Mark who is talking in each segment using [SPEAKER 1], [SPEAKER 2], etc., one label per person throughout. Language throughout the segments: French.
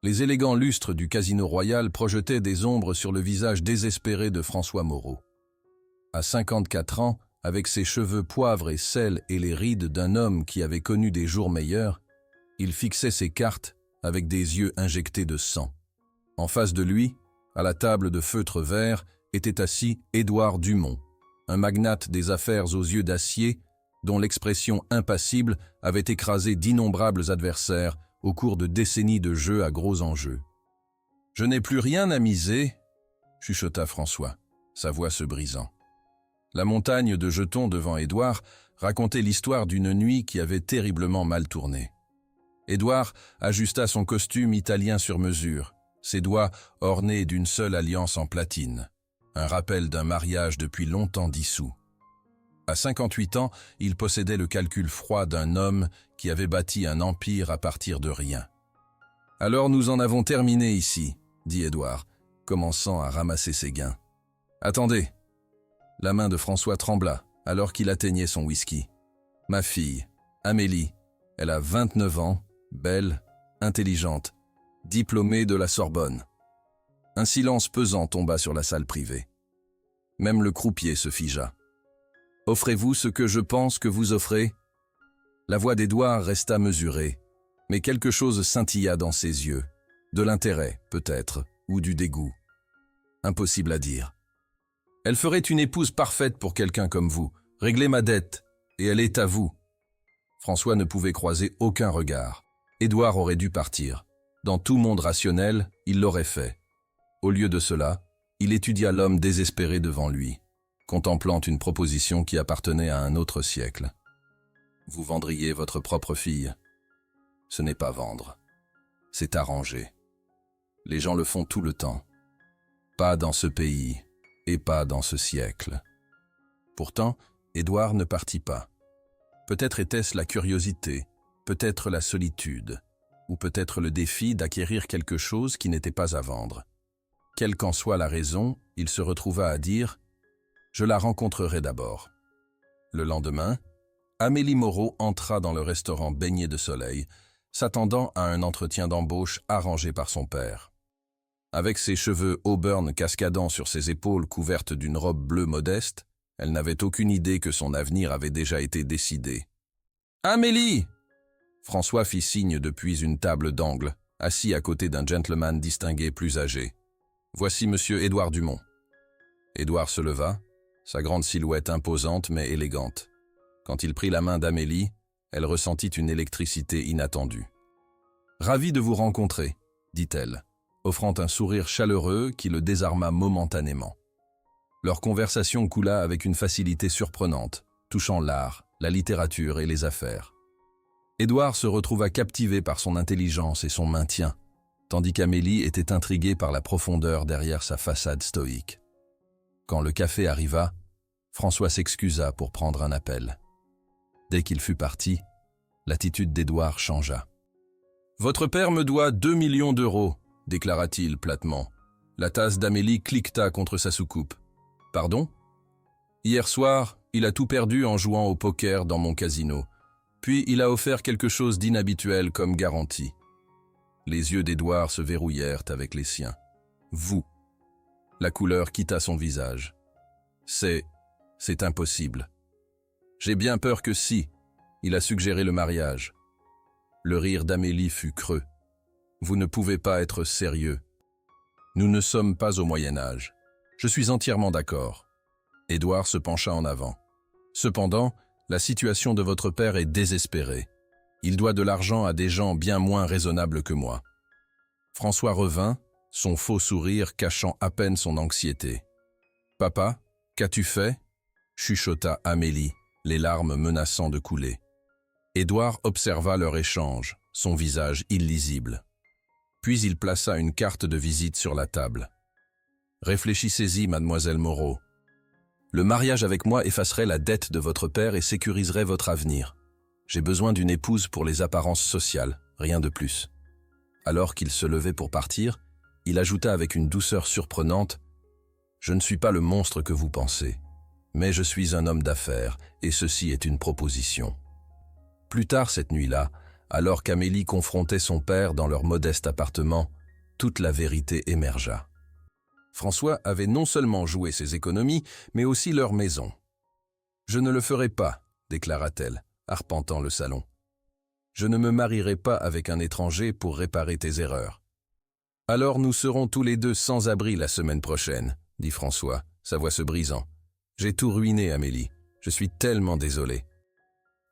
[SPEAKER 1] Les élégants lustres du Casino Royal projetaient des ombres sur le visage désespéré de François Moreau. À 54 ans, avec ses cheveux poivre et sel et les rides d'un homme qui avait connu des jours meilleurs, il fixait ses cartes avec des yeux injectés de sang. En face de lui, à la table de feutre vert, était assis Édouard Dumont, un magnate des affaires aux yeux d'acier dont l'expression impassible avait écrasé d'innombrables adversaires au cours de décennies de jeux à gros enjeux. « Je n'ai plus rien à miser », chuchota François, sa voix se brisant. La montagne de jetons devant Édouard racontait l'histoire d'une nuit qui avait terriblement mal tourné. Édouard ajusta son costume italien sur mesure, ses doigts ornés d'une seule alliance en platine, un rappel d'un mariage depuis longtemps dissous. À 58 ans, il possédait le calcul froid d'un homme qui avait bâti un empire à partir de rien. « Alors nous en avons terminé ici », dit Édouard, commençant à ramasser ses gains. « Attendez !» La main de François trembla alors qu'il atteignait son whisky. « Ma fille, Amélie, elle a 29 ans, belle, intelligente, diplômée de la Sorbonne. » Un silence pesant tomba sur la salle privée. Même le croupier se figea. « Offrez-vous ce que je pense que vous offrez ?» La voix d'Édouard resta mesurée, mais quelque chose scintilla dans ses yeux. De l'intérêt, peut-être, ou du dégoût. Impossible à dire. « Elle ferait une épouse parfaite pour quelqu'un comme vous. Réglez ma dette, et elle est à vous. » François ne pouvait croiser aucun regard. Édouard aurait dû partir. Dans tout monde rationnel, il l'aurait fait. Au lieu de cela, il étudia l'homme désespéré devant lui, contemplant une proposition qui appartenait à un autre siècle. Vous vendriez votre propre fille. Ce n'est pas vendre. C'est arranger. Les gens le font tout le temps. Pas dans ce pays, et pas dans ce siècle. Pourtant, Édouard ne partit pas. Peut-être était-ce la curiosité, peut-être la solitude, ou peut-être le défi d'acquérir quelque chose qui n'était pas à vendre. Quelle qu'en soit la raison, il se retrouva à dire « Je la rencontrerai d'abord ». Le lendemain, Amélie Moreau entra dans le restaurant baigné de soleil, s'attendant à un entretien d'embauche arrangé par son père. Avec ses cheveux auburn cascadant sur ses épaules couvertes d'une robe bleue modeste, elle n'avait aucune idée que son avenir avait déjà été décidé. « Amélie !» François fit signe depuis une table d'angle, assis à côté d'un gentleman distingué plus âgé. « Voici monsieur Édouard Dumont. » Édouard se leva, sa grande silhouette imposante mais élégante. Quand il prit la main d'Amélie, elle ressentit une électricité inattendue. « Ravi de vous rencontrer, » dit-elle, offrant un sourire chaleureux qui le désarma momentanément. Leur conversation coula avec une facilité surprenante, touchant l'art, la littérature et les affaires. Édouard se retrouva captivé par son intelligence et son maintien, tandis qu'Amélie était intriguée par la profondeur derrière sa façade stoïque. Quand le café arriva, François s'excusa pour prendre un appel. Dès qu'il fut parti, l'attitude d'Édouard changea. « Votre père me doit 2 millions d'euros, déclara-t-il platement. La tasse d'Amélie cliqueta contre sa soucoupe. « Pardon ? Hier soir, il a tout perdu en jouant au poker dans mon casino. Puis il a offert quelque chose d'inhabituel comme garantie. » Les yeux d'Édouard se verrouillèrent avec les siens. « Vous. » La couleur quitta son visage. « C'est impossible. » « J'ai bien peur que si, il a suggéré le mariage. » Le rire d'Amélie fut creux. « Vous ne pouvez pas être sérieux. Nous ne sommes pas au Moyen-Âge. Je suis entièrement d'accord. » Édouard se pencha en avant. « Cependant, la situation de votre père est désespérée. Il doit de l'argent à des gens bien moins raisonnables que moi. » François revint, son faux sourire cachant à peine son anxiété. « Papa, qu'as-tu fait ?» chuchota Amélie, les larmes menaçant de couler. Édouard observa leur échange, son visage illisible. Puis il plaça une carte de visite sur la table. « Réfléchissez-y, mademoiselle Moreau. Le mariage avec moi effacerait la dette de votre père et sécuriserait votre avenir. J'ai besoin d'une épouse pour les apparences sociales, rien de plus. » Alors qu'il se levait pour partir, il ajouta avec une douceur surprenante « Je ne suis pas le monstre que vous pensez. Mais je suis un homme d'affaires, et ceci est une proposition. » Plus tard cette nuit-là, Alors qu'Amélie confrontait son père dans leur modeste appartement, toute la vérité émergea. François avait non seulement joué ses économies, mais aussi leur maison. « Je ne le ferai pas », déclara-t-elle, arpentant le salon. « Je ne me marierai pas avec un étranger pour réparer tes erreurs. »« Alors nous serons tous les deux sans abri la semaine prochaine, » dit François, sa voix se brisant. « J'ai tout ruiné, Amélie. Je suis tellement désolé. »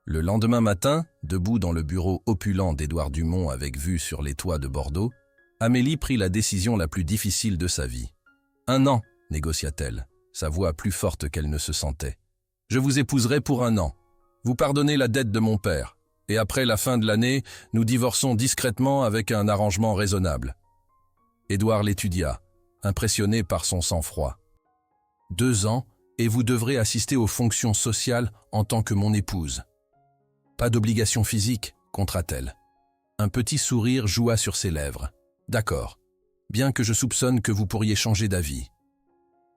[SPEAKER 1] Le lendemain matin, debout dans le bureau opulent d'Édouard Dumont avec vue sur les toits de Bordeaux, Amélie prit la décision la plus difficile de sa vie. « 1 an, négocia-t-elle, sa voix plus forte qu'elle ne se sentait. « Je vous épouserai pour 1 an. Vous pardonnez la dette de mon père. Et après la fin de l'année, nous divorçons discrètement avec un arrangement raisonnable. » Édouard l'étudia, impressionné par son sang-froid. « 2 ans, et vous devrez assister aux fonctions sociales en tant que mon épouse. » Pas d'obligation physique, contra-t-elle. Un petit sourire joua sur ses lèvres. D'accord, bien que je soupçonne que vous pourriez changer d'avis.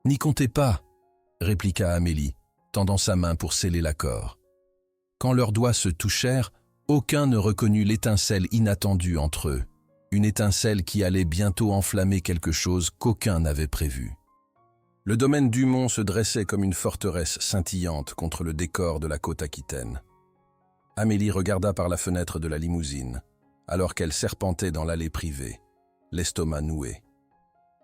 [SPEAKER 1] N'y comptez pas, répliqua Amélie, tendant sa main pour sceller l'accord. Quand leurs doigts se touchèrent, aucun ne reconnut l'étincelle inattendue entre eux, une étincelle qui allait bientôt enflammer quelque chose qu'aucun n'avait prévu. Le domaine Dumont se dressait comme une forteresse scintillante contre le décor de la côte aquitaine. Amélie regarda par la fenêtre de la limousine, alors qu'elle serpentait dans l'allée privée, l'estomac noué.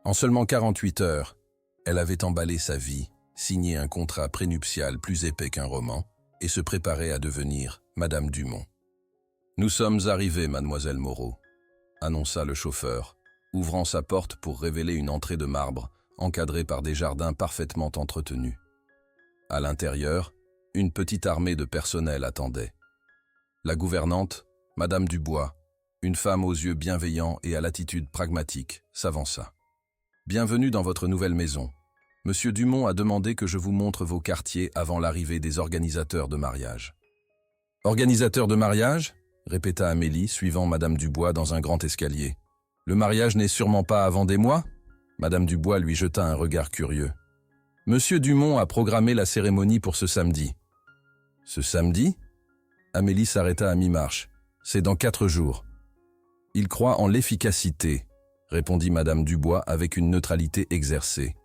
[SPEAKER 1] En seulement 48 heures, elle avait emballé sa vie, signé un contrat prénuptial plus épais qu'un roman, et se préparait à devenir Madame Dumont. « Nous sommes arrivés, mademoiselle Moreau », annonça le chauffeur, ouvrant sa porte pour révéler une entrée de marbre, encadrée par des jardins parfaitement entretenus. À l'intérieur, une petite armée de personnel attendait. La gouvernante, Madame Dubois, une femme aux yeux bienveillants et à l'attitude pragmatique, s'avança. « Bienvenue dans votre nouvelle maison. Monsieur Dumont a demandé que je vous montre vos quartiers avant l'arrivée des organisateurs de mariage. »« Organisateurs de mariage ?» répéta Amélie, suivant Madame Dubois dans un grand escalier. « Le mariage n'est sûrement pas avant des mois ?» Madame Dubois lui jeta un regard curieux. « Monsieur Dumont a programmé la cérémonie pour ce samedi. »« Ce samedi ?» Amélie s'arrêta à mi-marche. « C'est dans 4 jours. »« Il croit en l'efficacité, » répondit Madame Dubois avec une neutralité exercée.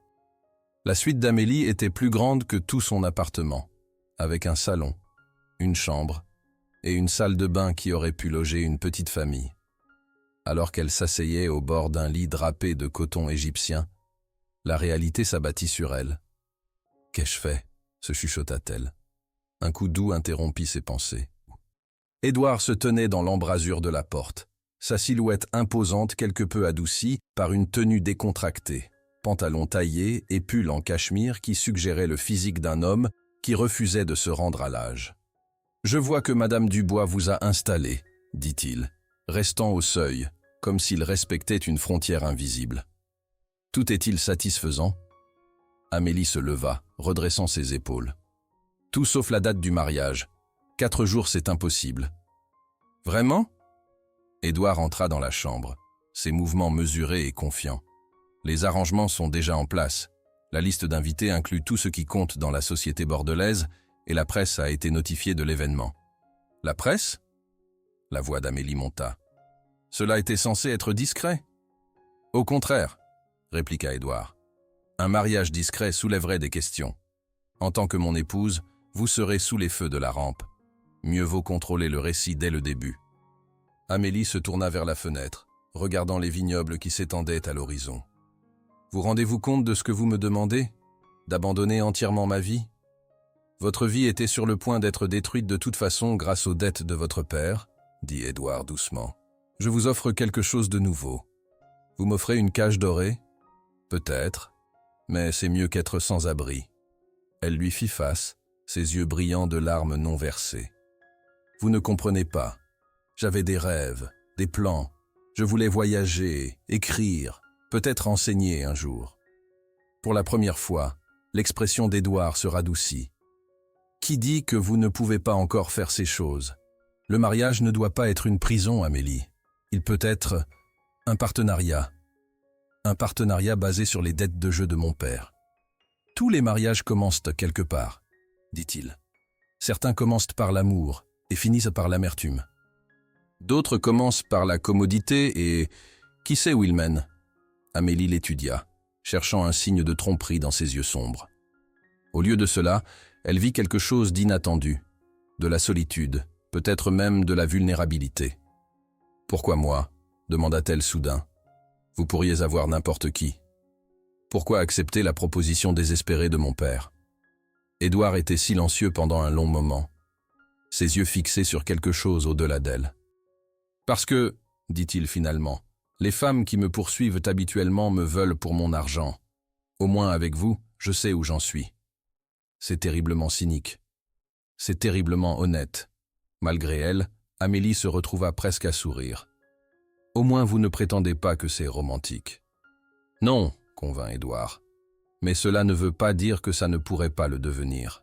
[SPEAKER 1] La suite d'Amélie était plus grande que tout son appartement, avec un salon, une chambre et une salle de bain qui aurait pu loger une petite famille. Alors qu'elle s'asseyait au bord d'un lit drapé de coton égyptien, la réalité s'abattit sur elle. « Qu'ai-je fait ?» se chuchota-t-elle. Un coup doux interrompit ses pensées. Édouard se tenait dans l'embrasure de la porte, sa silhouette imposante quelque peu adoucie par une tenue décontractée, pantalon taillé et pull en cachemire qui suggérait le physique d'un homme qui refusait de se rendre à l'âge. « Je vois que Madame Dubois vous a installé, » dit-il, restant au seuil, comme s'il respectait une frontière invisible. « Tout est-il satisfaisant ?» Amélie se leva, redressant ses épaules. « Tout sauf la date du mariage. 4 jours, c'est impossible. »« Vraiment ?» Édouard entra dans la chambre, ses mouvements mesurés et confiants. Les arrangements sont déjà en place. La liste d'invités inclut tout ce qui compte dans la société bordelaise et la presse a été notifiée de l'événement. « La presse ?» La voix d'Amélie monta. « Cela était censé être discret ?»« Au contraire, » répliqua Édouard. « Un mariage discret soulèverait des questions. En tant que mon épouse, vous serez sous les feux de la rampe. Mieux vaut contrôler le récit dès le début. » Amélie se tourna vers la fenêtre, regardant les vignobles qui s'étendaient à l'horizon. « Vous rendez-vous compte de ce que vous me demandez? D'abandonner entièrement ma vie? Votre vie était sur le point d'être détruite de toute façon grâce aux dettes de votre père, dit Édouard doucement. Je vous offre quelque chose de nouveau. Vous m'offrez une cage dorée? Peut-être, mais c'est mieux qu'être sans abri. » Elle lui fit face, ses yeux brillants de larmes non versées. « Vous ne comprenez pas. J'avais des rêves, des plans. Je voulais voyager, écrire, peut-être enseigner un jour. » Pour la première fois, l'expression d'Édouard se radoucit. « Qui dit que vous ne pouvez pas encore faire ces choses? Le mariage ne doit pas être une prison, Amélie. Il peut être un partenariat. Un partenariat basé sur les dettes de jeu de mon père. Tous les mariages commencent quelque part, dit-il. Certains commencent par l'amour et finissent par l'amertume. D'autres commencent par la commodité et... Qui sait où ils mènent? Amélie l'étudia, cherchant un signe de tromperie dans ses yeux sombres. Au lieu de cela, elle vit quelque chose d'inattendu, de la solitude, peut-être même de la vulnérabilité. « Pourquoi moi ?» demanda-t-elle soudain. « Vous pourriez avoir n'importe qui. Pourquoi accepter la proposition désespérée de mon père ?» Édouard était silencieux pendant un long moment, ses yeux fixés sur quelque chose au-delà d'elle. « Parce que, dit-il finalement, les femmes qui me poursuivent habituellement me veulent pour mon argent. Au moins avec vous, je sais où j'en suis. » C'est terriblement cynique. C'est terriblement honnête. Malgré elle, Amélie se retrouva presque à sourire. « Au moins vous ne prétendez pas que c'est romantique. »« Non, » convint Édouard. « Mais cela ne veut pas dire que ça ne pourrait pas le devenir. »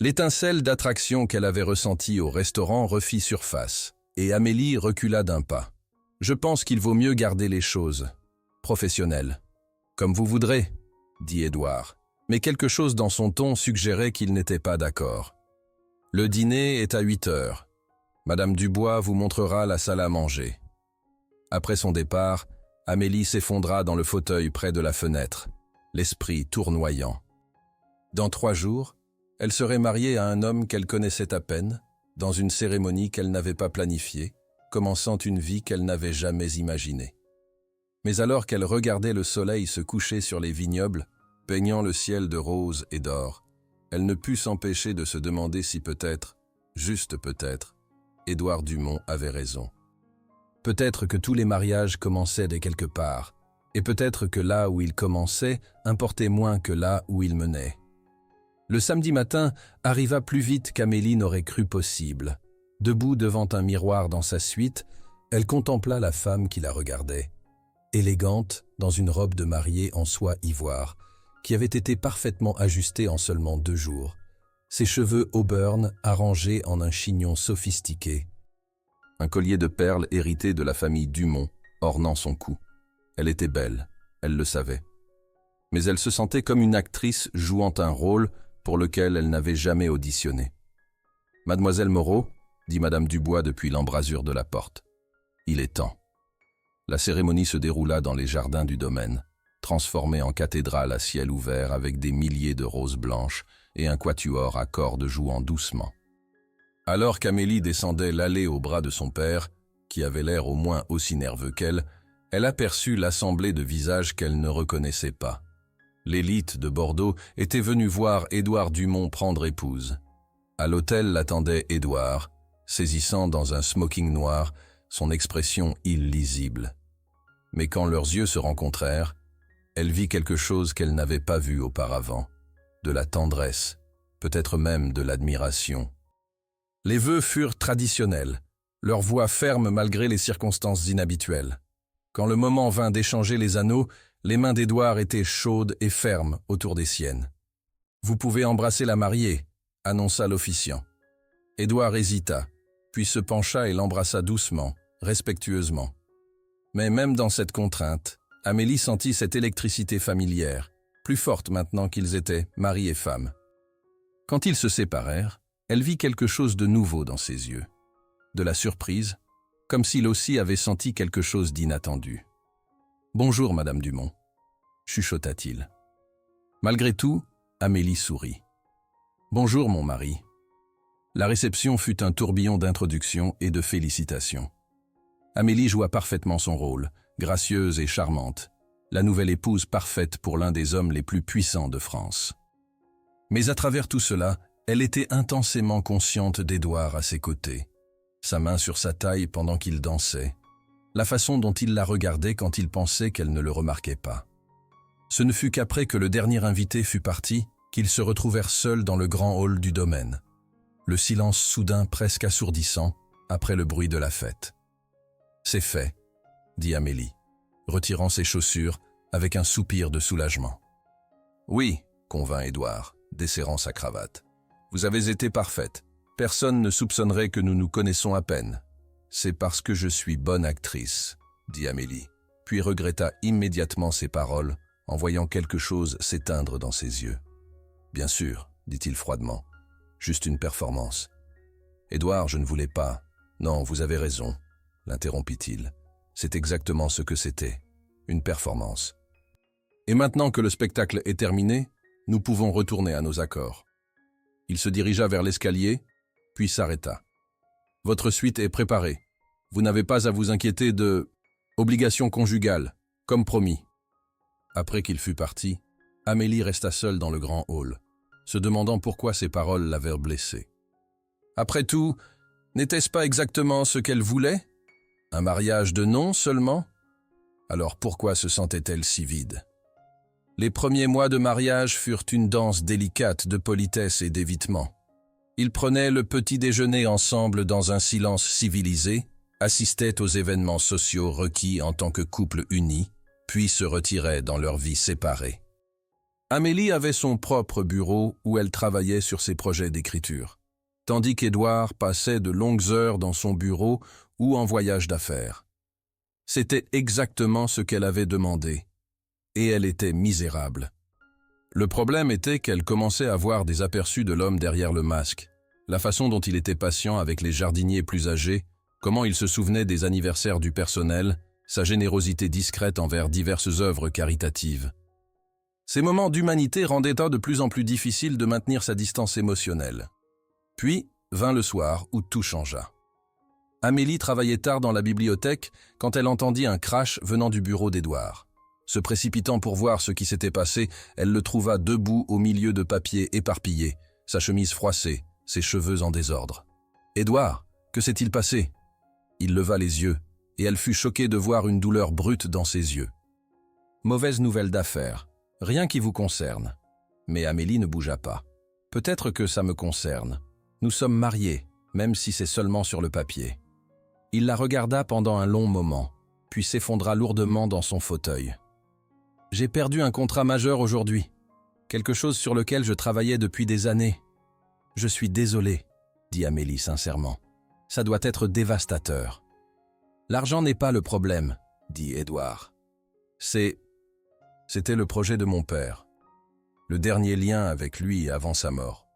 [SPEAKER 1] L'étincelle d'attraction qu'elle avait ressentie au restaurant refit surface, et Amélie recula d'un pas. « Je pense qu'il vaut mieux garder les choses professionnelles. »« Comme vous voudrez, » dit Édouard, mais quelque chose dans son ton suggérait qu'il n'était pas d'accord. « Le dîner est à 8 heures. Madame Dubois vous montrera la salle à manger. » Après son départ, Amélie s'effondra dans le fauteuil près de la fenêtre, l'esprit tournoyant. Dans 3 jours, elle serait mariée à un homme qu'elle connaissait à peine, dans une cérémonie qu'elle n'avait pas planifiée, commençant une vie qu'elle n'avait jamais imaginée. Mais alors qu'elle regardait le soleil se coucher sur les vignobles, peignant le ciel de rose et d'or, elle ne put s'empêcher de se demander si peut-être, juste peut-être, Édouard Dumont avait raison. Peut-être que tous les mariages commençaient dès quelque part, et peut-être que là où ils commençaient importait moins que là où ils menaient. Le samedi matin arriva plus vite qu'Amélie n'aurait cru possible. Debout devant un miroir dans sa suite, elle contempla la femme qui la regardait, élégante dans une robe de mariée en soie ivoire, qui avait été parfaitement ajustée en seulement 2 jours, ses cheveux auburn arrangés en un chignon sophistiqué, un collier de perles hérité de la famille Dumont ornant son cou. Elle était belle, elle le savait. Mais elle se sentait comme une actrice jouant un rôle pour lequel elle n'avait jamais auditionné. « Mademoiselle Moreau » dit Madame Dubois depuis l'embrasure de la porte. « Il est temps. » La cérémonie se déroula dans les jardins du domaine, transformée en cathédrale à ciel ouvert avec des milliers de roses blanches et un quatuor à cordes jouant doucement. Alors qu'Amélie descendait l'allée au bras de son père, qui avait l'air au moins aussi nerveux qu'elle, elle aperçut l'assemblée de visages qu'elle ne reconnaissait pas. L'élite de Bordeaux était venue voir Édouard Dumont prendre épouse. À l'hôtel l'attendait Édouard, saisissant dans un smoking noir, son expression illisible. Mais quand leurs yeux se rencontrèrent, elle vit quelque chose qu'elle n'avait pas vu auparavant, de la tendresse, peut-être même de l'admiration. Les vœux furent traditionnels, leur voix ferme malgré les circonstances inhabituelles. Quand le moment vint d'échanger les anneaux, les mains d'Édouard étaient chaudes et fermes autour des siennes. « Vous pouvez embrasser la mariée », annonça l'officiant. Édouard hésita, puis se pencha et l'embrassa doucement, respectueusement. Mais même dans cette contrainte, Amélie sentit cette électricité familière, plus forte maintenant qu'ils étaient mari et femme. Quand ils se séparèrent, elle vit quelque chose de nouveau dans ses yeux. De la surprise, comme s'il aussi avait senti quelque chose d'inattendu. « Bonjour, Madame Dumont », chuchota-t-il. Malgré tout, Amélie sourit. « Bonjour, mon mari. » La réception fut un tourbillon d'introductions et de félicitations. Amélie joua parfaitement son rôle, gracieuse et charmante, la nouvelle épouse parfaite pour l'un des hommes les plus puissants de France. Mais à travers tout cela, elle était intensément consciente d'Édouard à ses côtés, sa main sur sa taille pendant qu'il dansait, la façon dont il la regardait quand il pensait qu'elle ne le remarquait pas. Ce ne fut qu'après que le dernier invité fut parti qu'ils se retrouvèrent seuls dans le grand hall du domaine, le silence soudain presque assourdissant après le bruit de la fête. « C'est fait », dit Amélie, retirant ses chaussures avec un soupir de soulagement. « Oui », convint Édouard, desserrant sa cravate. « Vous avez été parfaite. Personne ne soupçonnerait que nous nous connaissons à peine. »« C'est parce que je suis bonne actrice, » dit Amélie, puis regretta immédiatement ses paroles en voyant quelque chose s'éteindre dans ses yeux. « Bien sûr, » dit-il froidement, « juste une performance. »« Édouard, je ne voulais pas. Non, vous avez raison, l'interrompit-il. C'est exactement ce que c'était, une performance. Et maintenant que le spectacle est terminé, nous pouvons retourner à nos accords. Il se dirigea vers l'escalier, puis s'arrêta. Votre suite est préparée. Vous n'avez pas à vous inquiéter de obligation conjugale, comme promis. Après qu'il fut parti, Amélie resta seule dans le grand hall, se demandant pourquoi ses paroles l'avaient blessée. Après tout, n'était-ce pas exactement ce qu'elle voulait? Un mariage de nom seulement? Alors pourquoi se sentait-elle si vide? Les premiers mois de mariage furent une danse délicate de politesse et d'évitement. Ils prenaient le petit déjeuner ensemble dans un silence civilisé, assistaient aux événements sociaux requis en tant que couple uni, puis se retiraient dans leur vie séparée. Amélie avait son propre bureau où elle travaillait sur ses projets d'écriture, tandis qu'Édouard passait de longues heures dans son bureau ou en voyage d'affaires. C'était exactement ce qu'elle avait demandé, et elle était misérable. Le problème était qu'elle commençait à voir des aperçus de l'homme derrière le masque, la façon dont il était patient avec les jardiniers plus âgés, comment il se souvenait des anniversaires du personnel, sa générosité discrète envers diverses œuvres caritatives. Ces moments d'humanité rendaient de plus en plus difficile de maintenir sa distance émotionnelle. Puis vint le soir où tout changea. Amélie travaillait tard dans la bibliothèque quand elle entendit un crash venant du bureau d'Édouard. Se précipitant pour voir ce qui s'était passé, elle le trouva debout au milieu de papiers éparpillés, sa chemise froissée, ses cheveux en désordre. « Édouard, que s'est-il passé ?» Il leva les yeux, et elle fut choquée de voir une douleur brute dans ses yeux. « Mauvaise nouvelle d'affaires, rien qui vous concerne. » Mais Amélie ne bougea pas. « Peut-être que ça me concerne. Nous sommes mariés, même si c'est seulement sur le papier. » Il la regarda pendant un long moment, puis s'effondra lourdement dans son fauteuil. « J'ai perdu un contrat majeur aujourd'hui, quelque chose sur lequel je travaillais depuis des années. Je suis désolée, dit Amélie sincèrement. Ça doit être dévastateur. L'argent n'est pas le problème, dit Édouard. C'était le projet de mon père, le dernier lien avec lui avant sa mort.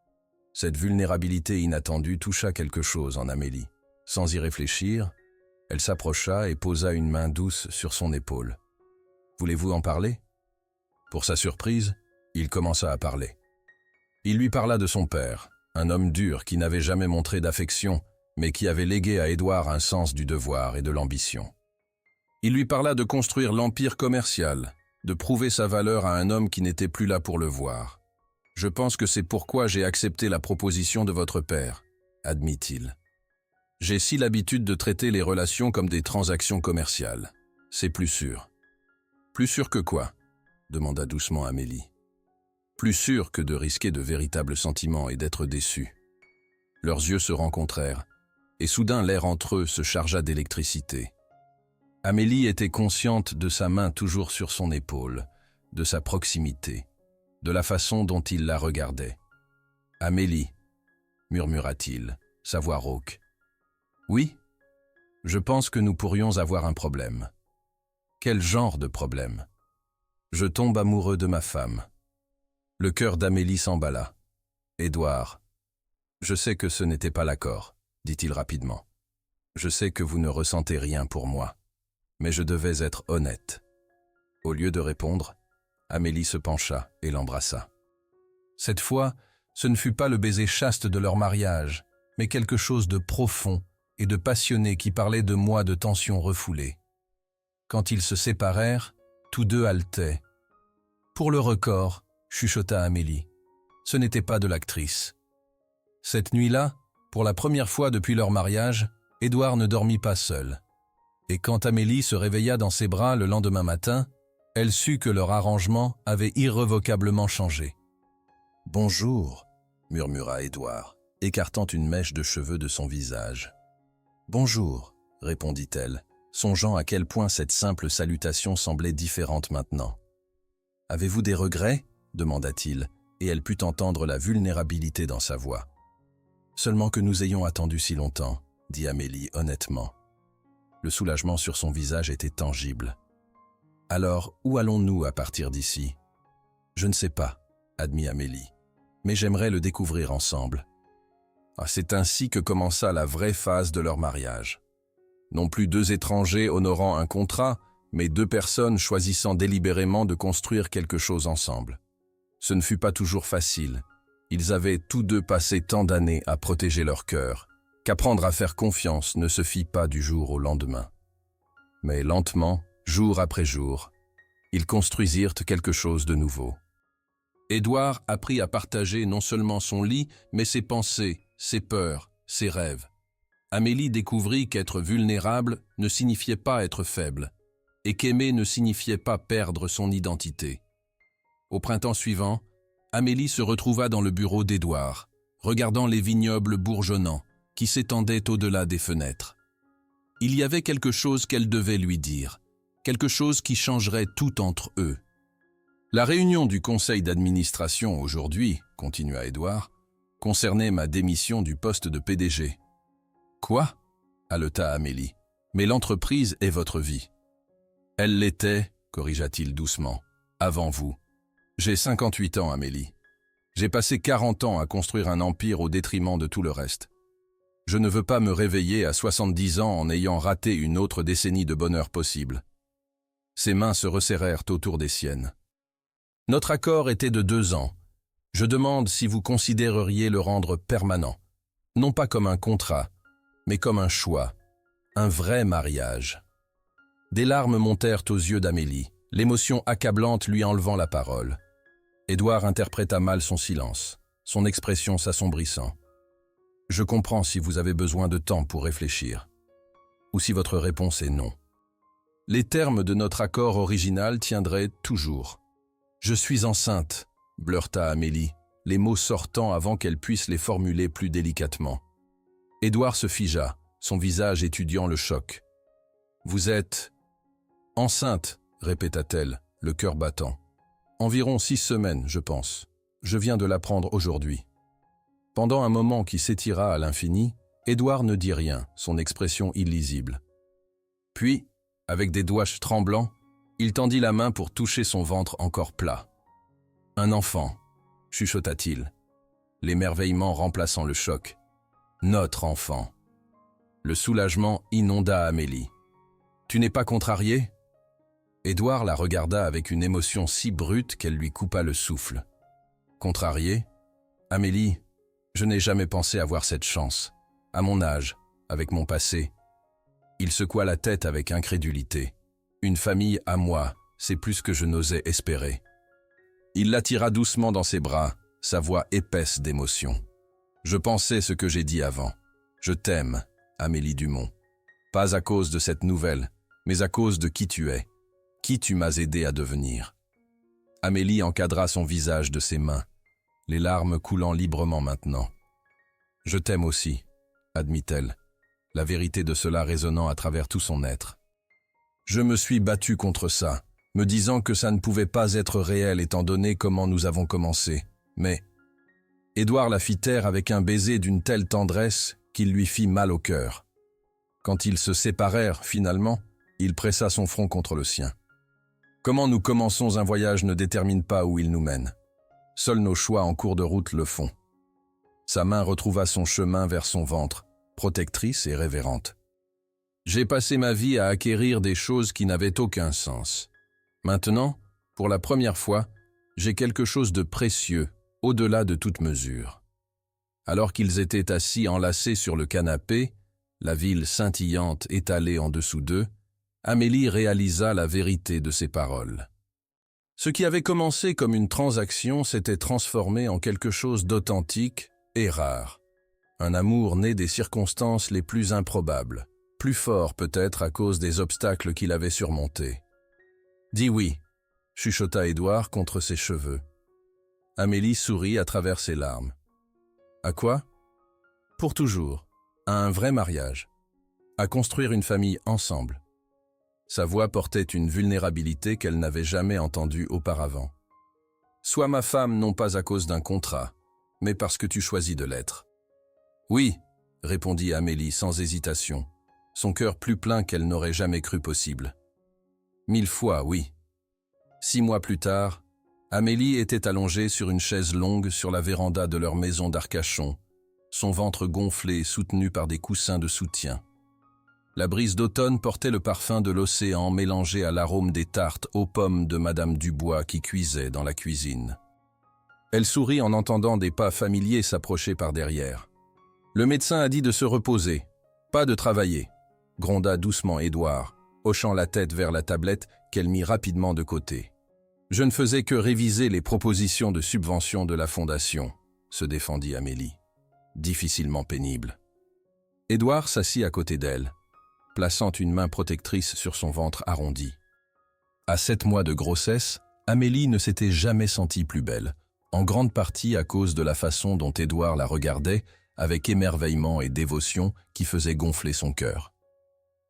[SPEAKER 1] Cette vulnérabilité inattendue toucha quelque chose en Amélie. Sans y réfléchir, elle s'approcha et posa une main douce sur son épaule. « Voulez-vous en parler ?» Pour sa surprise, il commença à parler. Il lui parla de son père, un homme dur qui n'avait jamais montré d'affection, mais qui avait légué à Édouard un sens du devoir et de l'ambition. Il lui parla de construire l'empire commercial, de prouver sa valeur à un homme qui n'était plus là pour le voir. « Je pense que c'est pourquoi j'ai accepté la proposition de votre père, » admit-il. « J'ai si l'habitude de traiter les relations comme des transactions commerciales. C'est plus sûr. »« Plus sûr que quoi ?» demanda doucement Amélie. « Plus sûr que de risquer de véritables sentiments et d'être déçus. » Leurs yeux se rencontrèrent, et soudain l'air entre eux se chargea d'électricité. Amélie était consciente de sa main toujours sur son épaule, de sa proximité, de la façon dont il la regardait. « Amélie, murmura-t-il, sa voix rauque. « Oui, je pense que nous pourrions avoir un problème. » « Quel genre de problème ? » « Je tombe amoureux de ma femme. » Le cœur d'Amélie s'emballa. « Édouard, je sais que ce n'était pas l'accord, dit-il rapidement. Je sais que vous ne ressentez rien pour moi, mais je devais être honnête. » Au lieu de répondre, Amélie se pencha et l'embrassa. Cette fois, ce ne fut pas le baiser chaste de leur mariage, mais quelque chose de profond et de passionné qui parlait de mois de tension refoulée. Quand ils se séparèrent, tous deux haletaient. « Pour le record, » chuchota Amélie, « ce n'était pas de l'actrice. » Cette nuit-là, pour la première fois depuis leur mariage, Édouard ne dormit pas seul. Et quand Amélie se réveilla dans ses bras le lendemain matin, elle sut que leur arrangement avait irrévocablement changé. « Bonjour » murmura Édouard, écartant une mèche de cheveux de son visage. « Bonjour » répondit-elle, songeant à quel point cette simple salutation semblait différente maintenant. « Avez-vous des regrets ?» demanda-t-il, et elle put entendre la vulnérabilité dans sa voix. « Seulement que nous ayons attendu si longtemps, » dit Amélie honnêtement. Le soulagement sur son visage était tangible. « Alors, où allons-nous à partir d'ici ?»« Je ne sais pas, » admit Amélie, « mais j'aimerais le découvrir ensemble. » Ah, c'est ainsi que commença la vraie phase de leur mariage. Non plus deux étrangers honorant un contrat, mais deux personnes choisissant délibérément de construire quelque chose ensemble. Ce ne fut pas toujours facile. Ils avaient tous deux passé tant d'années à protéger leur cœur, qu'apprendre à faire confiance ne se fit pas du jour au lendemain. Mais lentement, jour après jour, ils construisirent quelque chose de nouveau. Édouard apprit à partager non seulement son lit, mais ses pensées, ses peurs, ses rêves. Amélie découvrit qu'être vulnérable ne signifiait pas être faible, et qu'aimer ne signifiait pas perdre son identité. Au printemps suivant, Amélie se retrouva dans le bureau d'Édouard, regardant les vignobles bourgeonnants qui s'étendaient au-delà des fenêtres. Il y avait quelque chose qu'elle devait lui dire, quelque chose qui changerait tout entre eux. La réunion du conseil d'administration aujourd'hui, continua Édouard, concernait ma démission du poste de PDG. Quoi? Haleta Amélie. Mais l'entreprise est votre vie. Elle l'était, corrigea-t-il doucement, avant vous. J'ai 58 ans, Amélie. J'ai passé 40 ans à construire un empire au détriment de tout le reste. Je ne veux pas me réveiller à 70 ans en ayant raté une autre décennie de bonheur possible. Ses mains se resserrèrent autour des siennes. Notre accord était de 2 ans. Je demande si vous considéreriez le rendre permanent, non pas comme un contrat, mais comme un choix, un vrai mariage. Des larmes montèrent aux yeux d'Amélie, l'émotion accablante lui enlevant la parole. Édouard interpréta mal son silence, son expression s'assombrissant. « Je comprends si vous avez besoin de temps pour réfléchir, ou si votre réponse est non. Les termes de notre accord original tiendraient toujours. Je suis enceinte, blurta Amélie, les mots sortant avant qu'elle puisse les formuler plus délicatement. Édouard se figea, son visage étudiant le choc. « Vous êtes... enceinte, répéta-t-elle, le cœur battant. Environ 6 semaines, je pense. Je viens de l'apprendre aujourd'hui. Pendant un moment qui s'étira à l'infini, Édouard ne dit rien, son expression illisible. Puis, avec des doigts tremblants, il tendit la main pour toucher son ventre encore plat. « Un enfant », chuchota-t-il, l'émerveillement remplaçant le choc. « Notre enfant ». Le soulagement inonda Amélie. « Tu n'es pas contrariée ?» Édouard la regarda avec une émotion si brute qu'elle lui coupa le souffle. « Contrariée ? Amélie, je n'ai jamais pensé avoir cette chance. À mon âge, avec mon passé. » Il secoua la tête avec incrédulité. « Une famille à moi, c'est plus que je n'osais espérer. » Il l'attira doucement dans ses bras, sa voix épaisse d'émotion. « Je pensais ce que j'ai dit avant. Je t'aime, Amélie Dumont. Pas à cause de cette nouvelle, mais à cause de qui tu es, qui tu m'as aidé à devenir. » Amélie encadra son visage de ses mains, les larmes coulant librement maintenant. « Je t'aime aussi, » admit-elle, la vérité de cela résonnant à travers tout son être. « Je me suis battu contre ça, me disant que ça ne pouvait pas être réel étant donné comment nous avons commencé, mais... » Édouard la fit taire avec un baiser d'une telle tendresse qu'il lui fit mal au cœur. Quand ils se séparèrent, finalement, il pressa son front contre le sien. Comment nous commençons un voyage ne détermine pas où il nous mène. Seuls nos choix en cours de route le font. Sa main retrouva son chemin vers son ventre, protectrice et révérente. J'ai passé ma vie à acquérir des choses qui n'avaient aucun sens. Maintenant, pour la première fois, j'ai quelque chose de précieux, au-delà de toute mesure. Alors qu'ils étaient assis enlacés sur le canapé, la ville scintillante étalée en dessous d'eux, Amélie réalisa la vérité de ses paroles. Ce qui avait commencé comme une transaction s'était transformé en quelque chose d'authentique et rare. Un amour né des circonstances les plus improbables, plus fort peut-être à cause des obstacles qu'il avait surmontés. « Dis oui », chuchota Édouard contre ses cheveux. Amélie sourit à travers ses larmes. « À quoi ? Pour toujours, à un vrai mariage, à construire une famille ensemble. » Sa voix portait une vulnérabilité qu'elle n'avait jamais entendue auparavant. « Sois ma femme non pas à cause d'un contrat, mais parce que tu choisis de l'être. »« Oui », répondit Amélie sans hésitation, son cœur plus plein qu'elle n'aurait jamais cru possible. « 1000 fois, oui. » 6 mois plus tard, Amélie était allongée sur une chaise longue sur la véranda de leur maison d'Arcachon, son ventre gonflé soutenu par des coussins de soutien. La brise d'automne portait le parfum de l'océan mélangé à l'arôme des tartes aux pommes de Madame Dubois qui cuisait dans la cuisine. Elle sourit en entendant des pas familiers s'approcher par derrière. « Le médecin a dit de se reposer, pas de travailler », gronda doucement Édouard, hochant la tête vers la tablette qu'elle mit rapidement de côté. « Je ne faisais que réviser les propositions de subvention de la Fondation », se défendit Amélie, difficilement pénible. Édouard s'assit à côté d'elle, plaçant une main protectrice sur son ventre arrondi. À 7 mois de grossesse, Amélie ne s'était jamais sentie plus belle, en grande partie à cause de la façon dont Édouard la regardait, avec émerveillement et dévotion qui faisait gonfler son cœur.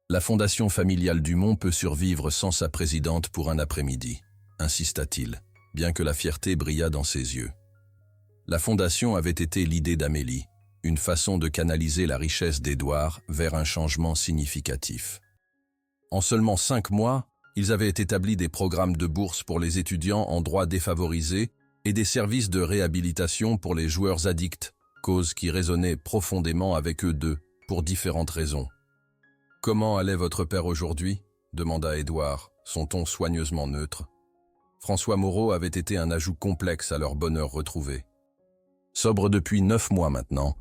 [SPEAKER 1] La Fondation familiale Dumont peut survivre sans sa présidente pour un après-midi, insista-t-il, bien que la fierté brillât dans ses yeux. La Fondation avait été l'idée d'Amélie, une façon de canaliser la richesse d'Édouard vers un changement significatif. En seulement 5 mois, ils avaient établi des programmes de bourse pour les étudiants en droit défavorisés et des services de réhabilitation pour les joueurs addicts, cause qui résonnait profondément avec eux deux, pour différentes raisons. « Comment allait votre père aujourd'hui » demanda Édouard, son ton soigneusement neutre. François Moreau avait été un ajout complexe à leur bonheur retrouvé. Sobre depuis 9 mois maintenant,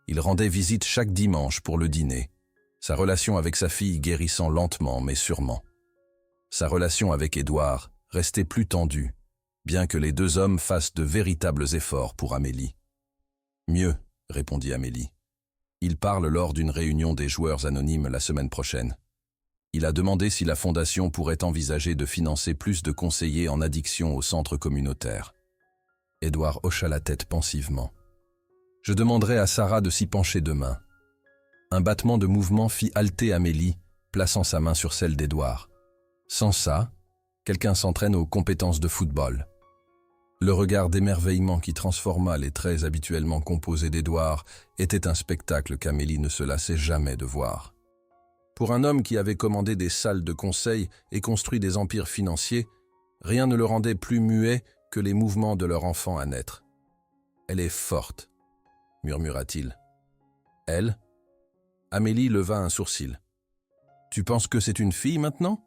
[SPEAKER 1] il rendait visite chaque dimanche pour le dîner, sa relation avec sa fille guérissant lentement mais sûrement. Sa relation avec Édouard restait plus tendue, bien que les 2 hommes fassent de véritables efforts pour Amélie. « Mieux, » répondit Amélie. « Il parle lors d'une réunion des joueurs anonymes la semaine prochaine. Il a demandé si la Fondation pourrait envisager de financer plus de conseillers en addiction au centre communautaire. » Édouard hocha la tête pensivement. « Je demanderai à Sarah de s'y pencher demain. » Un battement de mouvement fit halter Amélie, plaçant sa main sur celle d'Édouard. Sans ça, quelqu'un s'entraîne aux compétences de football. Le regard d'émerveillement qui transforma les traits habituellement composés d'Édouard était un spectacle qu'Amélie ne se lassait jamais de voir. Pour un homme qui avait commandé des salles de conseil et construit des empires financiers, rien ne le rendait plus muet que les mouvements de leur enfant à naître. « Elle est forte », murmura-t-il. « Elle » Amélie leva un sourcil. « Tu penses que c'est une fille maintenant ?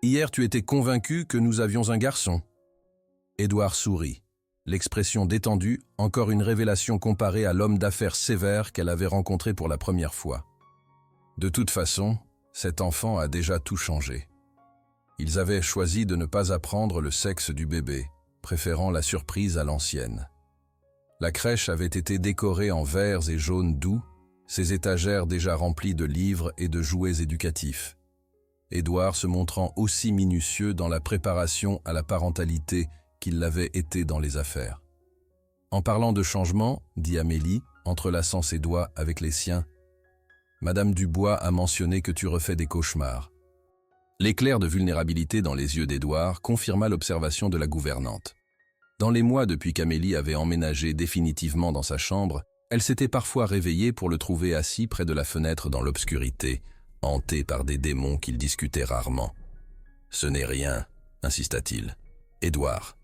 [SPEAKER 1] Hier, tu étais convaincu que nous avions un garçon. » Édouard sourit, l'expression détendue, encore une révélation comparée à l'homme d'affaires sévère qu'elle avait rencontré pour la première fois. De toute façon, cet enfant a déjà tout changé. Ils avaient choisi de ne pas apprendre le sexe du bébé, préférant la surprise à l'ancienne. La crèche avait été décorée en verts et jaunes doux, ses étagères déjà remplies de livres et de jouets éducatifs. Édouard se montrant aussi minutieux dans la préparation à la parentalité qu'il l'avait été dans les affaires. « En parlant de changement, » dit Amélie, entrelaçant ses doigts avec les siens, « Madame Dubois a mentionné que tu refais des cauchemars. » L'éclair de vulnérabilité dans les yeux d'Édouard confirma l'observation de la gouvernante. Dans les mois depuis qu'Amélie avait emménagé définitivement dans sa chambre, elle s'était parfois réveillée pour le trouver assis près de la fenêtre dans l'obscurité, hanté par des démons qu'il discutait rarement. « Ce n'est rien, » insista-t-il. « Édouard. »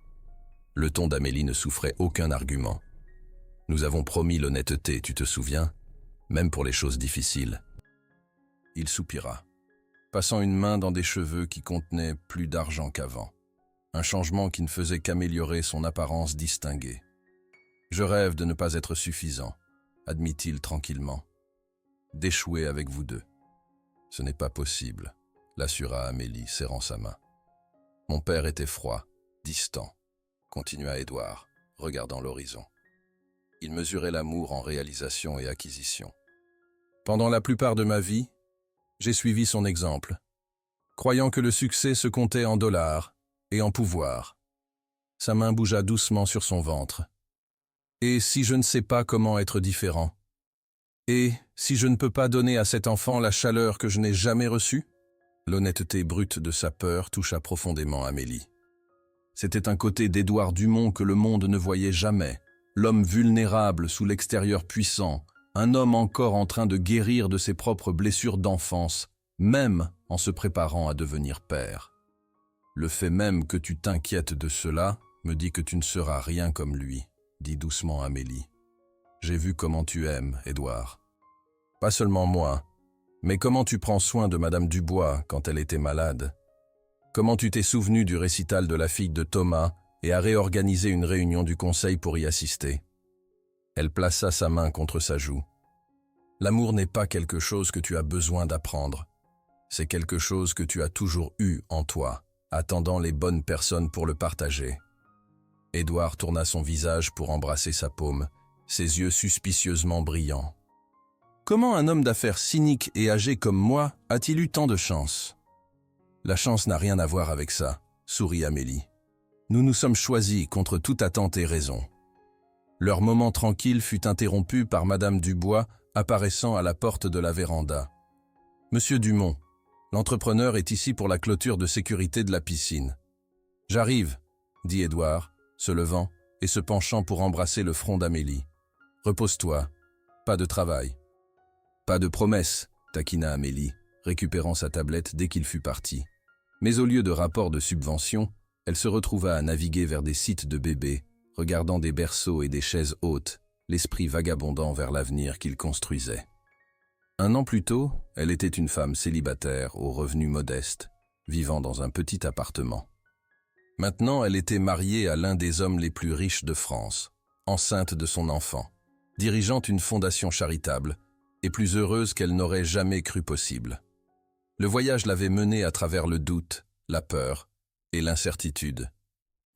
[SPEAKER 1] Le ton d'Amélie ne souffrait aucun argument. « Nous avons promis l'honnêteté, tu te souviens ? Même pour les choses difficiles. » Il soupira, passant une main dans des cheveux qui contenaient plus d'argent qu'avant. Un changement qui ne faisait qu'améliorer son apparence distinguée. « Je rêve de ne pas être suffisant, » admit-il tranquillement. « D'échouer avec vous deux. »« Ce n'est pas possible, » l'assura Amélie, serrant sa main. « Mon père était froid, distant, » continua Édouard, regardant l'horizon. Il mesurait l'amour en réalisation et acquisition. Pendant la plupart de ma vie, j'ai suivi son exemple, croyant que le succès se comptait en dollars et en pouvoir. Sa main bougea doucement sur son ventre. Et si je ne sais pas comment être différent? Et si je ne peux pas donner à cet enfant la chaleur que je n'ai jamais reçue? L'honnêteté brute de sa peur toucha profondément Amélie. C'était un côté d'Édouard Dumont que le monde ne voyait jamais, l'homme vulnérable sous l'extérieur puissant, un homme encore en train de guérir de ses propres blessures d'enfance, même en se préparant à devenir père. Le fait même que tu t'inquiètes de cela me dit que tu ne seras rien comme lui, dit doucement Amélie. J'ai vu comment tu aimes, Édouard. Pas seulement moi, mais comment tu prends soin de Madame Dubois quand elle était malade. Comment tu t'es souvenu du récital de la fille de Thomas et as réorganisé une réunion du conseil pour y assister. Elle plaça sa main contre sa joue. L'amour n'est pas quelque chose que tu as besoin d'apprendre. C'est quelque chose que tu as toujours eu en toi, attendant les bonnes personnes pour le partager. Édouard tourna son visage pour embrasser sa paume, ses yeux suspicieusement brillants. Comment un homme d'affaires cynique et âgé comme moi a-t-il eu tant de chance? La chance n'a rien à voir avec ça, sourit Amélie. Nous nous sommes choisis contre toute attente et raison. Leur moment tranquille fut interrompu par Madame Dubois apparaissant à la porte de la véranda. « Monsieur Dumont, l'entrepreneur est ici pour la clôture de sécurité de la piscine. »« J'arrive, » dit Édouard, se levant et se penchant pour embrasser le front d'Amélie. « Repose-toi, pas de travail. »« Pas de promesse, » taquina Amélie, récupérant sa tablette dès qu'il fut parti. Mais au lieu de rapport de subvention, elle se retrouva à naviguer vers des sites de bébés, regardant des berceaux et des chaises hautes, l'esprit vagabondant vers l'avenir qu'il construisait. 1 an plus tôt, elle était une femme célibataire aux revenus modestes, vivant dans un petit appartement. Maintenant, elle était mariée à l'un des hommes les plus riches de France, enceinte de son enfant, dirigeant une fondation charitable, et plus heureuse qu'elle n'aurait jamais cru possible. Le voyage l'avait menée à travers le doute, la peur et l'incertitude,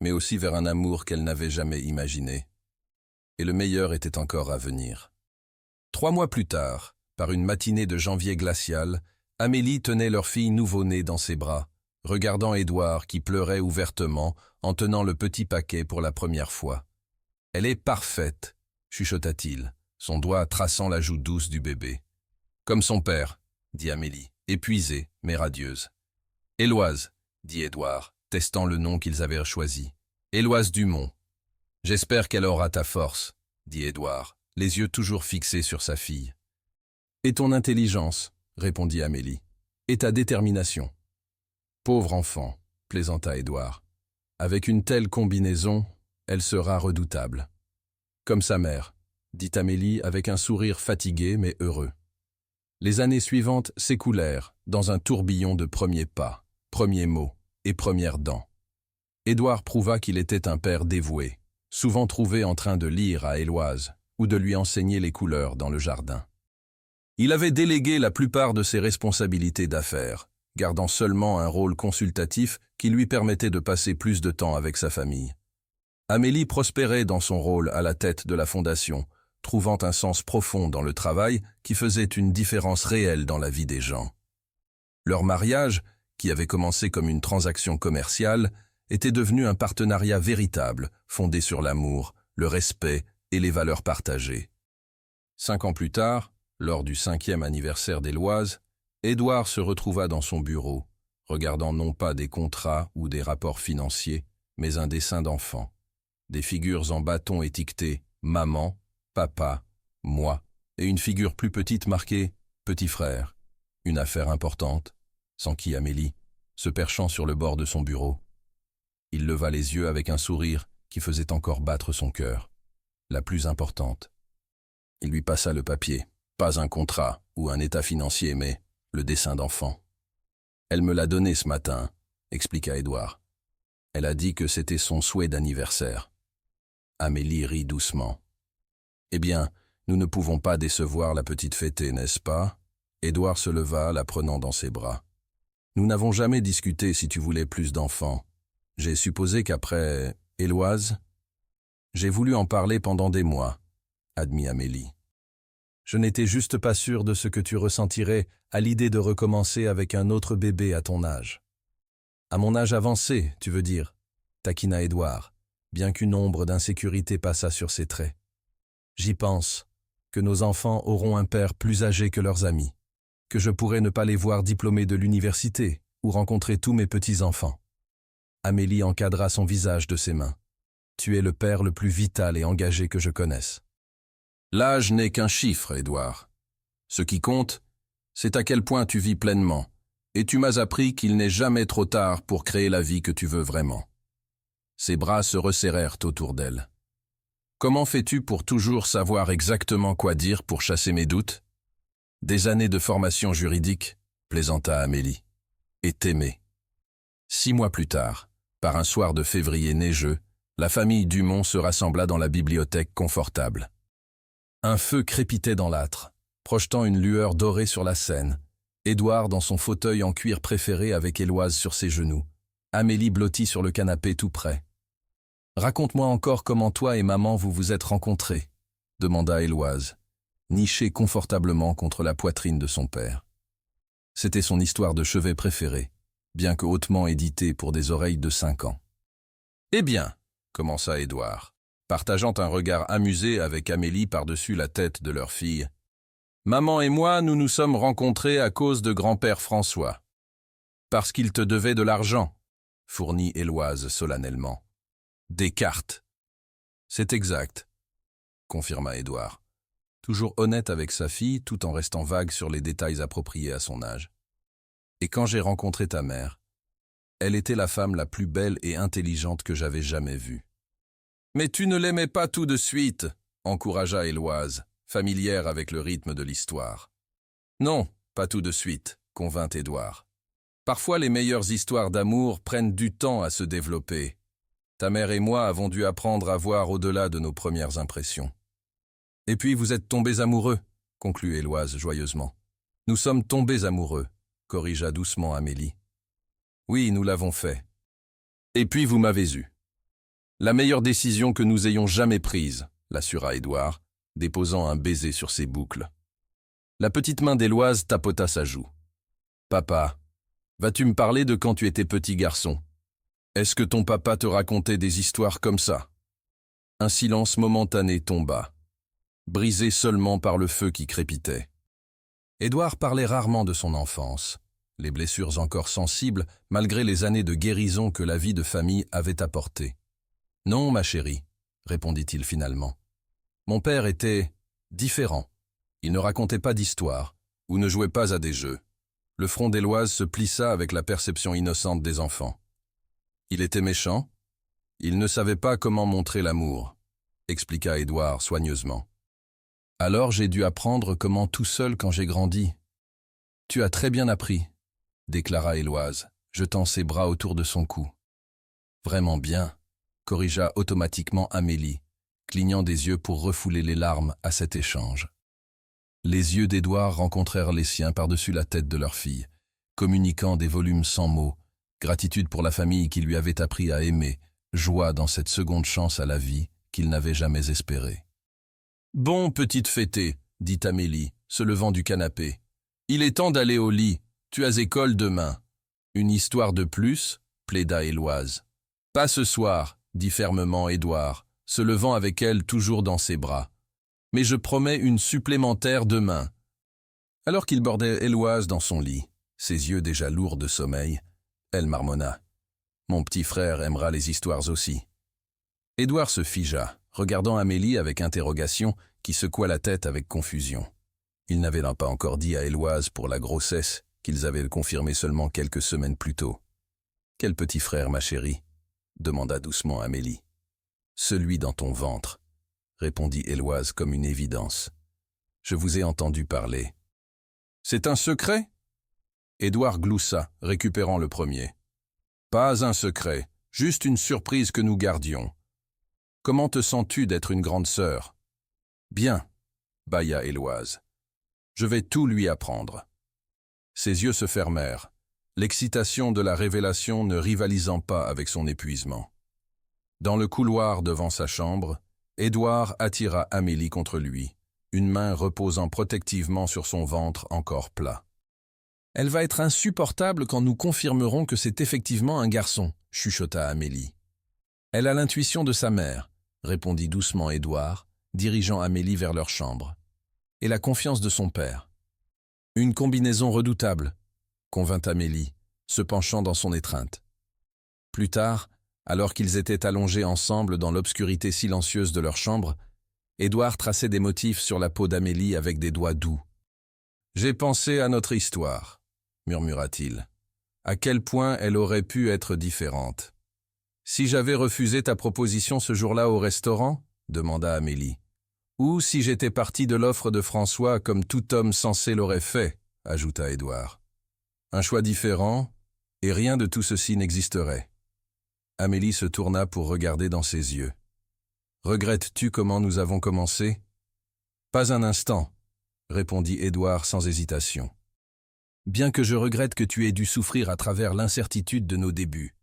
[SPEAKER 1] mais aussi vers un amour qu'elle n'avait jamais imaginé. Et le meilleur était encore à venir. 3 mois plus tard, par une matinée de janvier glacial, Amélie tenait leur fille nouveau-née dans ses bras, regardant Édouard qui pleurait ouvertement en tenant le petit paquet pour la première fois. « Elle est parfaite », chuchota-t-il, son doigt traçant la joue douce du bébé. « Comme son père », dit Amélie, épuisée mais radieuse. « Éloise », dit Édouard, testant le nom qu'ils avaient choisi. « Éloise Dumont. »« J'espère qu'elle aura ta force, » dit Édouard, les yeux toujours fixés sur sa fille. « Et ton intelligence, » répondit Amélie, « et ta détermination. »« Pauvre enfant, » plaisanta Édouard. « Avec une telle combinaison, elle sera redoutable. »« Comme sa mère, » dit Amélie avec un sourire fatigué mais heureux. Les années suivantes s'écoulèrent dans un tourbillon de premiers pas, premiers mots et premières dents. Édouard prouva qu'il était un père dévoué, souvent trouvé en train de lire à Éloise ou de lui enseigner les couleurs dans le jardin. Il avait délégué la plupart de ses responsabilités d'affaires, gardant seulement un rôle consultatif qui lui permettait de passer plus de temps avec sa famille. Amélie prospérait dans son rôle à la tête de la fondation, trouvant un sens profond dans le travail qui faisait une différence réelle dans la vie des gens. Leur mariage, qui avait commencé comme une transaction commerciale, était devenu un partenariat véritable, fondé sur l'amour, le respect et les valeurs partagées. 5 ans plus tard, lors du 5e anniversaire d'Éloise, Édouard se retrouva dans son bureau, regardant non pas des contrats ou des rapports financiers, mais un dessin d'enfant. Des figures en bâton étiquetées « Maman », « Papa », « Moi », et une figure plus petite marquée « Petit frère », une affaire importante, s'enquit Amélie, se perchant sur le bord de son bureau. Il leva les yeux avec un sourire qui faisait encore battre son cœur. La plus importante. Il lui passa le papier, pas un contrat ou un état financier, mais le dessin d'enfant. « Elle me l'a donné ce matin », expliqua Édouard. « Elle a dit que c'était son souhait d'anniversaire. » Amélie rit doucement. « Eh bien, nous ne pouvons pas décevoir la petite fêtée, n'est-ce pas ?» Édouard se leva, la prenant dans ses bras. « Nous n'avons jamais discuté si tu voulais plus d'enfants. J'ai supposé qu'après Éloise, j'ai voulu en parler pendant des mois, » admit Amélie. « Je n'étais juste pas sûr de ce que tu ressentirais à l'idée de recommencer avec un autre bébé à ton âge. »« À mon âge avancé, tu veux dire ?» taquina Édouard, bien qu'une ombre d'insécurité passa sur ses traits. « J'y pense, que nos enfants auront un père plus âgé que leurs amis, que je pourrai ne pas les voir diplômés de l'université ou rencontrer tous mes petits-enfants. » Amélie encadra son visage de ses mains. « Tu es le père le plus vital et engagé que je connaisse. »« L'âge n'est qu'un chiffre, Édouard. Ce qui compte, c'est à quel point tu vis pleinement, et tu m'as appris qu'il n'est jamais trop tard pour créer la vie que tu veux vraiment. » Ses bras se resserrèrent autour d'elle. Comment fais-tu pour toujours savoir exactement quoi dire pour chasser mes doutes? Des années de formation juridique, plaisanta Amélie, et t'aimer. 6 mois plus tard, par un soir de février neigeux, la famille Dumont se rassembla dans la bibliothèque confortable. Un feu crépitait dans l'âtre, projetant une lueur dorée sur la scène. Édouard dans son fauteuil en cuir préféré avec Éloise sur ses genoux. Amélie blottie sur le canapé tout près. « Raconte-moi encore comment toi et maman vous vous êtes rencontrés » demanda Éloise, nichée confortablement contre la poitrine de son père. C'était son histoire de chevet préférée, bien que hautement éditée pour des oreilles de 5 ans. « Eh bien, » commença Édouard, partageant un regard amusé avec Amélie par-dessus la tête de leur fille. « Maman et moi, nous nous sommes rencontrés à cause de grand-père François. Parce qu'il te devait de l'argent, fournit Éloise solennellement. Des cartes. C'est exact, confirma Édouard, toujours honnête avec sa fille tout en restant vague sur les détails appropriés à son âge. Et quand j'ai rencontré ta mère, elle était la femme la plus belle et intelligente que j'avais jamais vue. Mais tu ne l'aimais pas tout de suite, encouragea Éloise, familière avec le rythme de l'histoire. Non, pas tout de suite, convint Édouard. Parfois les meilleures histoires d'amour prennent du temps à se développer. Ta mère et moi avons dû apprendre à voir au-delà de nos premières impressions. Et puis vous êtes tombés amoureux, conclut Éloise joyeusement. Nous sommes tombés amoureux, corrigea doucement Amélie. Oui, nous l'avons fait. Et puis vous m'avez eu. La meilleure décision que nous ayons jamais prise, l'assura Édouard, déposant un baiser sur ses boucles. La petite main d'Éloise tapota sa joue. Papa, vas-tu me parler de quand tu étais petit garçon? Est-ce que ton papa te racontait des histoires comme ça? Un silence momentané tomba, brisé seulement par le feu qui crépitait. Édouard parlait rarement de son enfance, les blessures encore sensibles malgré les années de guérison que la vie de famille avait apportées. Non, ma chérie, répondit-il finalement. Mon père était différent. Il ne racontait pas d'histoires ou ne jouait pas à des jeux. Le front d'Éloise se plissa avec la perception innocente des enfants. Il était méchant. Il ne savait pas comment montrer l'amour, expliqua Édouard soigneusement. Alors j'ai dû apprendre comment tout seul quand j'ai grandi. Tu as très bien appris, déclara Éloise, jetant ses bras autour de son cou. Vraiment bien, corrigea automatiquement Amélie, clignant des yeux pour refouler les larmes à cet échange. Les yeux d'Édouard rencontrèrent les siens par-dessus la tête de leur fille, communiquant des volumes sans mots, gratitude pour la famille qui lui avait appris à aimer, joie dans cette seconde chance à la vie qu'il n'avait jamais espérée. « Bon, petite fêtée, dit Amélie, se levant du canapé. Il est temps d'aller au lit, tu as école demain. Une histoire de plus, plaida Éloise. Pas ce soir, dit fermement Édouard, se levant avec elle toujours dans ses bras. Mais je promets une supplémentaire demain. Alors qu'il bordait Éloise dans son lit, ses yeux déjà lourds de sommeil, elle marmonna. Mon petit frère aimera les histoires aussi. Édouard se figea, regardant Amélie avec interrogation, qui secoua la tête avec confusion. Il n'avait pas encore dit à Éloise pour la grossesse qu'ils avaient confirmé seulement quelques semaines plus tôt. « Quel petit frère, ma chérie ?» demanda doucement Amélie. « Celui dans ton ventre », répondit Éloise comme une évidence. « Je vous ai entendu parler. »« C'est un secret ?» Édouard gloussa, récupérant le premier. « Pas un secret, juste une surprise que nous gardions. Comment te sens-tu d'être une grande sœur ?»« Bien, » bâilla Éloise. « Je vais tout lui apprendre. » Ses yeux se fermèrent, l'excitation de la révélation ne rivalisant pas avec son épuisement. Dans le couloir devant sa chambre, Édouard attira Amélie contre lui, une main reposant protectivement sur son ventre encore plat. « Elle va être insupportable quand nous confirmerons que c'est effectivement un garçon, » chuchota Amélie. « Elle a l'intuition de sa mère, » répondit doucement Édouard, dirigeant Amélie vers leur chambre. « Et la confiance de son père. »« Une combinaison redoutable, » convint Amélie, se penchant dans son étreinte. Plus tard, alors qu'ils étaient allongés ensemble dans l'obscurité silencieuse de leur chambre, Édouard traçait des motifs sur la peau d'Amélie avec des doigts doux. « J'ai pensé à notre histoire, » murmura-t-il. « À quel point elle aurait pu être différente. Si j'avais refusé ta proposition ce jour-là au restaurant, demanda Amélie. Ou si j'étais parti de l'offre de François comme tout homme sensé l'aurait fait, ajouta Édouard. Un choix différent, et rien de tout ceci n'existerait. Amélie se tourna pour regarder dans ses yeux. Regrettes-tu comment nous avons commencé? Pas un instant, répondit Édouard sans hésitation. Bien que je regrette que tu aies dû souffrir à travers l'incertitude de nos débuts.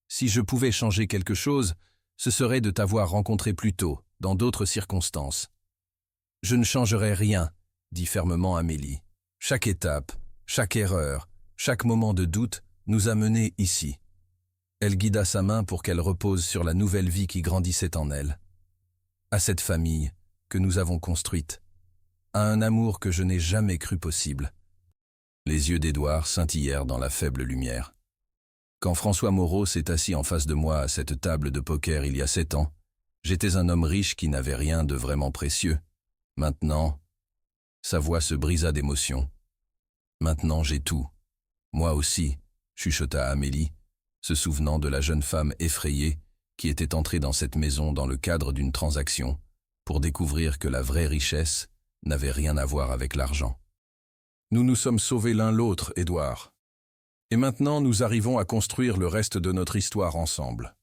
[SPEAKER 1] Si je pouvais changer quelque chose, ce serait de t'avoir rencontré plus tôt, dans d'autres circonstances. Je ne changerai rien, dit fermement Amélie. Chaque étape, chaque erreur, chaque moment de doute nous a menés ici. Elle guida sa main pour qu'elle repose sur la nouvelle vie qui grandissait en elle. À cette famille que nous avons construite, à un amour que je n'ai jamais cru possible. Les yeux d'Édouard scintillèrent dans la faible lumière. Quand François Moreau s'est assis en face de moi à cette table de poker il y a 7 ans, j'étais un homme riche qui n'avait rien de vraiment précieux. Maintenant, sa voix se brisa d'émotion. Maintenant j'ai tout. Moi aussi, chuchota Amélie, se souvenant de la jeune femme effrayée qui était entrée dans cette maison dans le cadre d'une transaction pour découvrir que la vraie richesse n'avait rien à voir avec l'argent. Nous nous sommes sauvés l'un l'autre, Édouard. Et maintenant nous arrivons à construire le reste de notre histoire ensemble.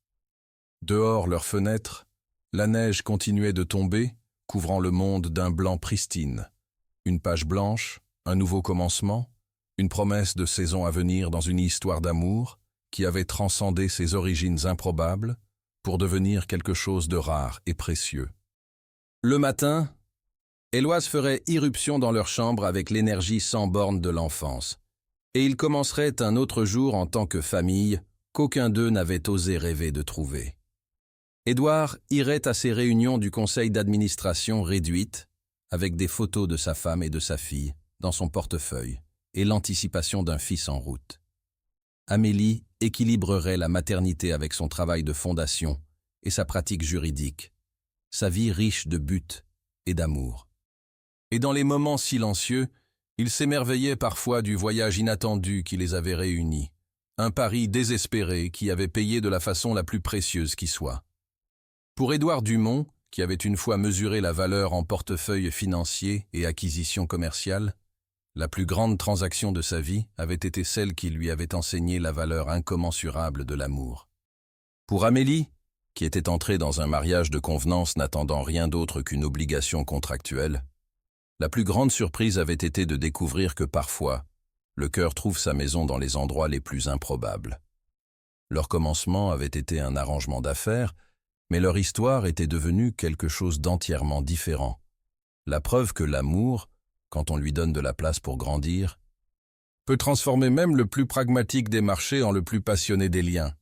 [SPEAKER 1] Dehors leurs fenêtres, la neige continuait de tomber, couvrant le monde d'un blanc pristine. Une page blanche, un nouveau commencement, une promesse de saison à venir dans une histoire d'amour qui avait transcendé ses origines improbables pour devenir quelque chose de rare et précieux. Le matin, Éloise ferait irruption dans leur chambre avec l'énergie sans borne de l'enfance, et ils commenceraient un autre jour en tant que famille qu'aucun d'eux n'avait osé rêver de trouver. Édouard irait à ses réunions du conseil d'administration réduite, avec des photos de sa femme et de sa fille dans son portefeuille et l'anticipation d'un fils en route. Amélie équilibrerait la maternité avec son travail de fondation et sa pratique juridique, sa vie riche de buts et d'amour. Et dans les moments silencieux, ils s'émerveillaient parfois du voyage inattendu qui les avait réunis, un pari désespéré qui avait payé de la façon la plus précieuse qui soit. Pour Édouard Dumont, qui avait une fois mesuré la valeur en portefeuille financier et acquisition commerciale, la plus grande transaction de sa vie avait été celle qui lui avait enseigné la valeur incommensurable de l'amour. Pour Amélie, qui était entrée dans un mariage de convenance n'attendant rien d'autre qu'une obligation contractuelle, la plus grande surprise avait été de découvrir que parfois, le cœur trouve sa maison dans les endroits les plus improbables. Leur commencement avait été un arrangement d'affaires, mais leur histoire était devenue quelque chose d'entièrement différent. La preuve que l'amour, quand on lui donne de la place pour grandir, peut transformer même le plus pragmatique des marchés en le plus passionné des liens.